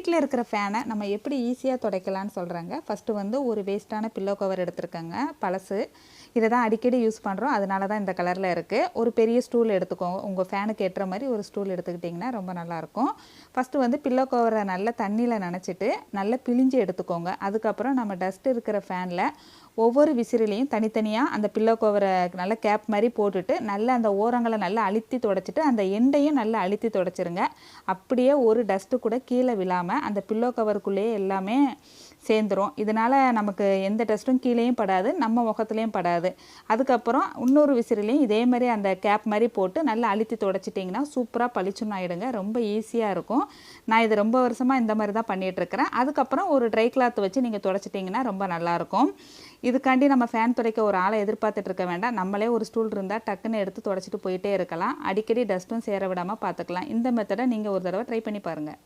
வீட்டில் இருக்கிற ஃபேனை நம்ம எப்படி ஈஸியாக துடைக்கலான்னு சொல்கிறேங்க. ஃபஸ்ட்டு வந்து ஒரு வேஸ்ட்டான பில்லோ கவர் எடுத்துருக்கேங்க, பழசு. இதை தான் அடிக்கடி யூஸ் பண்ணுறோம், அதனால தான் இந்த கலரில் இருக்குது. ஒரு பெரிய ஸ்டூல் எடுத்துக்கோங்க, உங்கள் ஃபேனுக்கு ஏற்ற மாதிரி ஒரு ஸ்டூல் எடுத்துக்கிட்டிங்கன்னா ரொம்ப நல்லாயிருக்கும். ஃபஸ்ட்டு வந்து பில்லோ கவரை நல்லா தண்ணியில் நனைச்சிட்டு நல்லா பிழிஞ்சு எடுத்துக்கோங்க. அதுக்கப்புறம் நம்ம டஸ்ட் இருக்கிற ஃபேனில் ஒவ்வொரு விசிறிலையும் தனித்தனியாக அந்த பில்லோ கவரை நல்லா கேப் மாதிரி போட்டுட்டு நல்லா அந்த ஓரங்களை நல்லா அழுத்தி துடைச்சிட்டு அந்த எண்டையும் நல்லா அழுத்தி துடைச்சிருங்க. அப்படியே ஒரு டஸ்ட்டு கூட கீழே விழாமல் அந்த பில்லோ கவருக்குள்ளேயே எல்லாமே சேர்ந்துடும். இதனால் நமக்கு எந்த டஸ்ட்டும் கீழேயும் படாது, நம்ம முகத்துலேயும் படாது. அதுக்கப்புறம் இன்னொரு விசிறிலையும் இதே மாதிரி அந்த கேப் மாதிரி போட்டு நல்லா அழுத்தி துடைச்சிட்டிங்கன்னா சூப்பராக பளிச்சுன்னு ஆகிடுங்க. ரொம்ப ஈஸியாக இருக்கும். நான் இது ரொம்ப வருஷமாக இந்த மாதிரி தான் பண்ணிகிட்ருக்கிறேன். அதுக்கப்புறம் ஒரு ட்ரை கிளாத் வச்சு நீங்கள் துடைச்சிட்டிங்கன்னா ரொம்ப நல்லாயிருக்கும். இதுக்காண்டி நம்ம ஃபேன் துடைக்க ஒரு ஆளை எதிர்பார்த்துட்டு இருக்க வேண்டாம். நம்மளே ஒரு ஸ்டூல் இருந்தால் டக்குன்னு எடுத்து துடைச்சிட்டு போயிட்டே இருக்கலாம். அடிக்கடி டஸ்ட்டும் சேர விடாமல் பார்த்துக்கலாம். இந்த மெத்தடை நீங்கள் ஒரு தடவை ட்ரை பண்ணி பாருங்கள்.